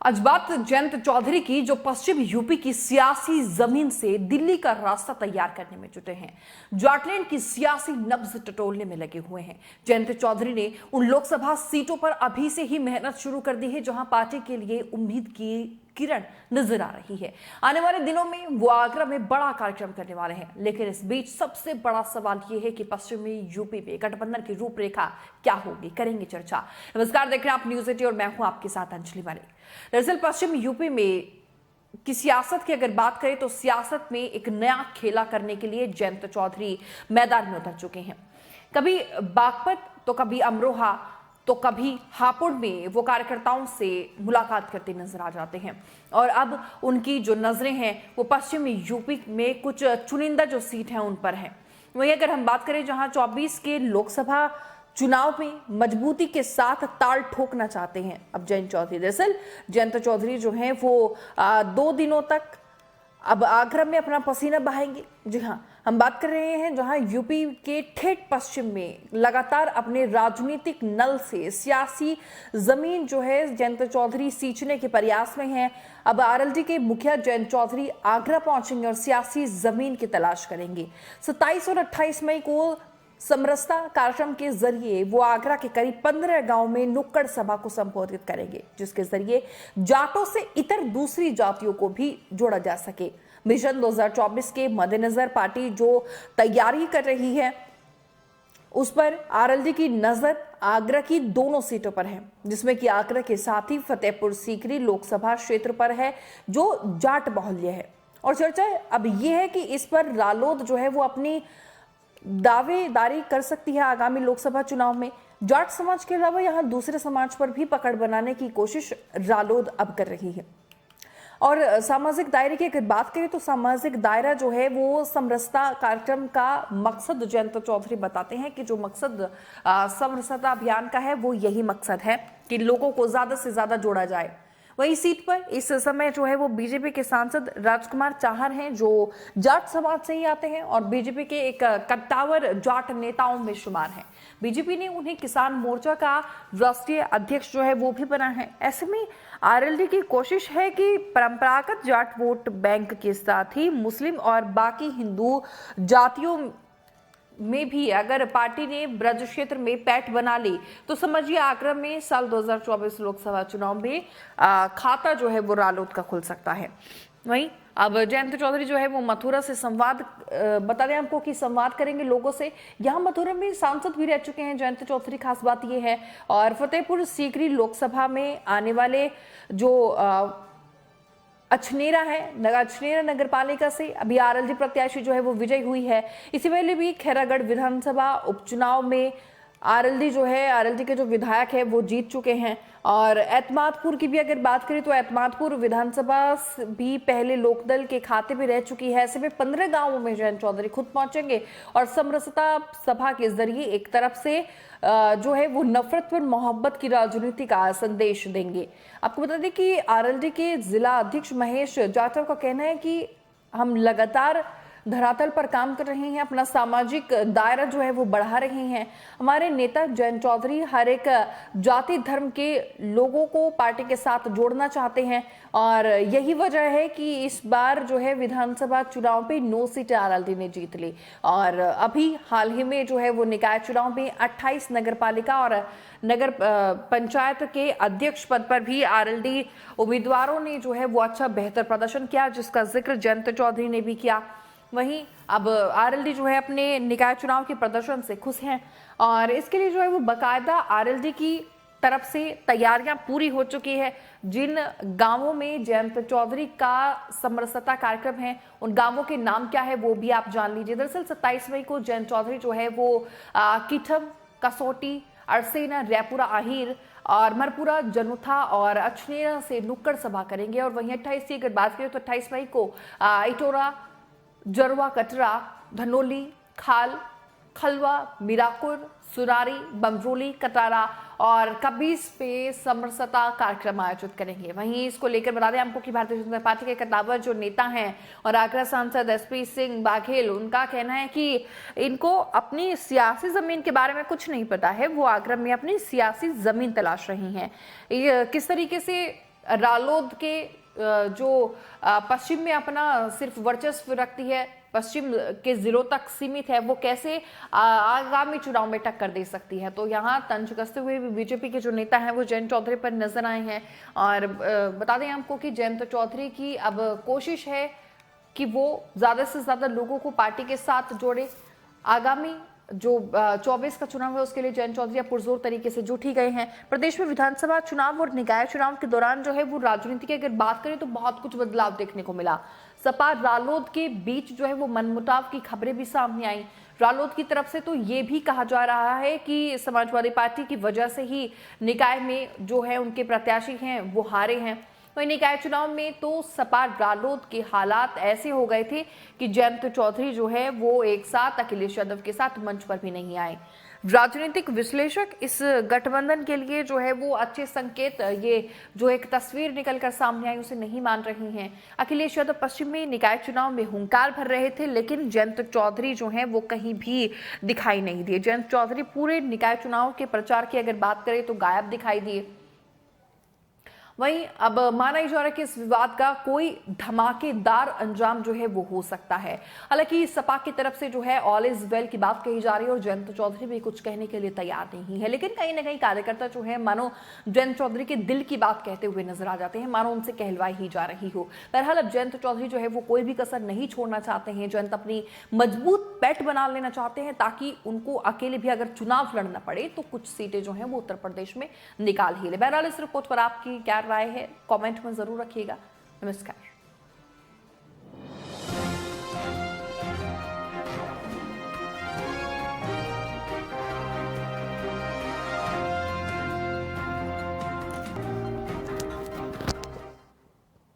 आज बात जयंत चौधरी की, जो पश्चिम यूपी की सियासी जमीन से दिल्ली का रास्ता तैयार करने में जुटे हैं, जाटलैंड की सियासी नब्ज टटोलने में लगे हुए हैं। जयंत चौधरी ने उन लोकसभा सीटों पर अभी से ही मेहनत शुरू कर दी है जहां पार्टी के लिए उम्मीद की किरण नजर आ रही है। आने वाले दिनों में वो आगरा में बड़ा कार्यक्रम करने वाले हैं, लेकिन इस बीच सबसे बड़ा सवाल ये है कि पश्चिमी यूपी में गठबंधन की रूपरेखा क्या होगी। करेंगे चर्चा। नमस्कार, देख रहे हैं आप न्यूज़ 18 और मैं हूं आपके साथ अंजलि मलिक। दरअसल पश्चिम यूपी में की सियासत की अगर बात करें तो सियासत में एक नया खेला करने के लिए जयंत चौधरी मैदान में उतर चुके हैं। कभी बागपत तो कभी अमरोहा तो कभी हापुड़ में वो कार्यकर्ताओं से मुलाकात करते नजर आ जाते हैं और अब उनकी जो नजरें हैं वो पश्चिमी यूपी में कुछ चुनिंदा जो सीट हैं उन पर है। वहीं अगर हम बात करें जहां 24 के लोकसभा चुनाव में मजबूती के साथ ताल ठोकना चाहते हैं अब जयंत चौधरी। दरअसल जयंत चौधरी जो हैं वो 2 दिनों तक अब आगरा में अपना पसीना बहाएंगे। जी हाँ, हम बात कर रहे हैं जहां यूपी के ठेठ पश्चिम में लगातार अपने राजनीतिक नल से सियासी जमीन जो है जयंत चौधरी सींचने के प्रयास में हैं। अब आरएलडी के मुखिया जयंत चौधरी आगरा पहुंचेंगे और सियासी जमीन की तलाश करेंगे। 27 और 28 मई को समरसता कार्यक्रम के जरिए वो आगरा के करीब 15 गांव में नुक्कड़ सभा को संबोधित करेंगे, जिसके जरिए जाटों से इतर दूसरी जातियों को भी जोड़ा जा सके। मिशन 2024 के मद्देनजर पार्टी जो तैयारी कर रही है उस पर आरएलडी की नजर आगरा की दोनों सीटों पर है, जिसमें कि आगरा के साथ ही फतेहपुर सीकरी लोकसभा क्षेत्र पर है जो जाट बाहुल्य है। और चर्चा अब यह है कि इस पर रालोद जो है वो अपनी दावेदारी कर सकती है आगामी लोकसभा चुनाव में। जाट समाज के अलावा यहां दूसरे समाज पर भी पकड़ बनाने की कोशिश रालोद अब कर रही है। और सामाजिक दायरे की अगर बात करें तो सामाजिक दायरा जो है वो समरसता कार्यक्रम का मकसद जयंत चौधरी बताते हैं कि जो मकसद समरसता अभियान का है वो यही मकसद है कि लोगों को ज्यादा से ज्यादा जोड़ा जाए। वही सीट पर इस समय जो है वो बीजेपी के सांसद राजकुमार चाहर हैं जो जाट समाज से ही आते हैं और बीजेपी के एक कट्टावर जाट नेताओं में शुमार हैं। बीजेपी ने उन्हें किसान मोर्चा का राष्ट्रीय अध्यक्ष जो है वो भी बना है। ऐसे में आरएलडी की कोशिश है कि परंपरागत जाट वोट बैंक के साथ ही मुस्लिम और बाकी हिंदू जातियों में भी अगर पार्टी ने ब्रज क्षेत्र में पैठ बना ली तो समझिए आगरा में साल 2024 लोकसभा चुनाव में खाता जो है वो रालोद का खुल सकता है। वहीं अब जयंत चौधरी जो है वो मथुरा से संवाद बता दें आपको कि संवाद करेंगे लोगों से। यहाँ मथुरा में सांसद भी रह चुके हैं जयंत चौधरी, खास बात ये है। और फतेहपुर सीकरी लोकसभा में आने वाले जो अछनेरा है, अछनेरा नगर पालिका से अभी आरएलडी प्रत्याशी जो है वो विजयी हुई है। इसी पहले भी खैरागढ़ विधानसभा उपचुनाव में आरएलडी के जो विधायक है वो जीत चुके हैं। और एतमादपुर की भी अगर बात करें तो एतमादपुर विधानसभा भी पहले लोकदल के खाते में रह चुकी है। ऐसे में 15 गांवों में जयंत चौधरी खुद पहुंचेंगे और समरसता सभा के जरिए एक तरफ से जो है वो नफरत पर मोहब्बत की राजनीति का संदेश देंगे। आपको बता दें कि आरएलडी के जिला अध्यक्ष महेश जाटव का कहना है कि हम लगातार धरातल पर काम कर रहे हैं, अपना सामाजिक दायरा जो है वो बढ़ा रहे हैं। हमारे नेता जयंत चौधरी हर एक जाति धर्म के लोगों को पार्टी के साथ जोड़ना चाहते हैं और यही वजह है कि इस बार जो है विधानसभा चुनाव पे 9 सीटें आरएलडी ने जीत ली। और अभी हाल ही में जो है वो निकाय चुनाव में 28 नगर पालिका और नगर पंचायत के अध्यक्ष पद पर भी आरएलडी उम्मीदवारों ने जो है वो अच्छा बेहतर प्रदर्शन किया, जिसका जिक्र जयंत चौधरी ने भी किया। वहीं अब आरएलडी जो है अपने निकाय चुनाव के प्रदर्शन से खुश हैं और इसके लिए जो है वो बाकायदा आरएलडी की तरफ से तैयारियां पूरी हो चुकी है। जिन गांवों में जयंत चौधरी का समरसता कार्यक्रम है उन गांवों के नाम क्या है वो भी आप जान लीजिए। दरअसल 27 मई को जयंत चौधरी जो है वो किठम, कसोटी, अरसेना, रैपुरा आहिर और मरपुरा, जनुथा और अछनेरा से नुक्कड़ सभा करेंगे। और वहीं 28 की अगर बात करें तो 28 मई को इटोरा, जरवा, कटरा, धनोली, खाल, खलवा, मीरापुर, सुरारी, बमरोली, कटारा और कबीस पे समरसता कार्यक्रम आयोजित करेंगे। वहीं इसको लेकर बता दें आपको कि भारतीय जनता पार्टी के कद्दावर जो नेता हैं और आगरा सांसद एसपी सिंह बाघेल, उनका कहना है कि इनको अपनी सियासी जमीन के बारे में कुछ नहीं पता है, वो आगरा में अपनी सियासी जमीन तलाश रही हैं। किस तरीके से रालोद के जो पश्चिम में अपना सिर्फ वर्चस्व रखती है, पश्चिम के जिलों तक सीमित है, वो कैसे आगामी चुनाव में टक्कर दे सकती है। तो यहाँ तंज कसते हुए भी बीजेपी के जो नेता हैं वो जयंत चौधरी पर नजर आए हैं। और बता दें आपको कि जयंत चौधरी की अब कोशिश है कि वो ज्यादा से ज्यादा लोगों को पार्टी के साथ जोड़े। आगामी जो 24 का चुनाव है उसके लिए जयंत चौधरी पुरजोर तरीके से जुट ही गए हैं। प्रदेश में विधानसभा चुनाव और निकाय चुनाव के दौरान जो है वो राजनीति की अगर बात करें तो बहुत कुछ बदलाव देखने को मिला। सपा रालोद के बीच जो है वो मनमुटाव की खबरें भी सामने आई। रालोद की तरफ से तो ये भी कहा जा रहा है कि समाजवादी पार्टी की वजह से ही निकाय में जो है उनके प्रत्याशी हैं वो हारे हैं। वहीं निकाय चुनाव में तो सपा रालोद के हालात ऐसे हो गए थे कि जयंत चौधरी जो है वो एक साथ अखिलेश यादव के साथ मंच पर भी नहीं आए। राजनीतिक विश्लेषक इस गठबंधन के लिए जो है वो अच्छे संकेत, ये जो एक तस्वीर निकलकर सामने आई उसे नहीं मान रही हैं। अखिलेश यादव पश्चिम में निकाय चुनाव में हुंकार भर रहे थे, लेकिन जयंत चौधरी जो हैं वो कहीं भी दिखाई नहीं दिए। जयंत चौधरी पूरे निकाय चुनाव के प्रचार की अगर बात करें तो गायब दिखाई दिए। वहीं अब माना जा रहा है कि इस विवाद का कोई धमाकेदार अंजाम जो है वो हो सकता है। हालांकि सपा की तरफ से जो है ऑल इज वेल की बात कही जा रही है और जयंत चौधरी भी कुछ कहने के लिए तैयार नहीं है, लेकिन कहीं ना कहीं कार्यकर्ता जो है मानो जयंत चौधरी के दिल की बात कहते हुए नजर आ जाते हैं, मानो उनसे कहलवाई ही जा रही हो। बहरहाल अब जयंत चौधरी जो है वो कोई भी कसर नहीं छोड़ना चाहते हैं। जयंत अपनी मजबूत पैठ बना लेना चाहते हैं ताकि उनको अकेले भी अगर चुनाव लड़ना पड़े तो कुछ सीटें जो है वो उत्तर प्रदेश में निकाल ही ले। बहरहाल इस रिपोर्ट पर आपकी क्या राय है, कमेंट में जरूर रखिएगा। नमस्कार।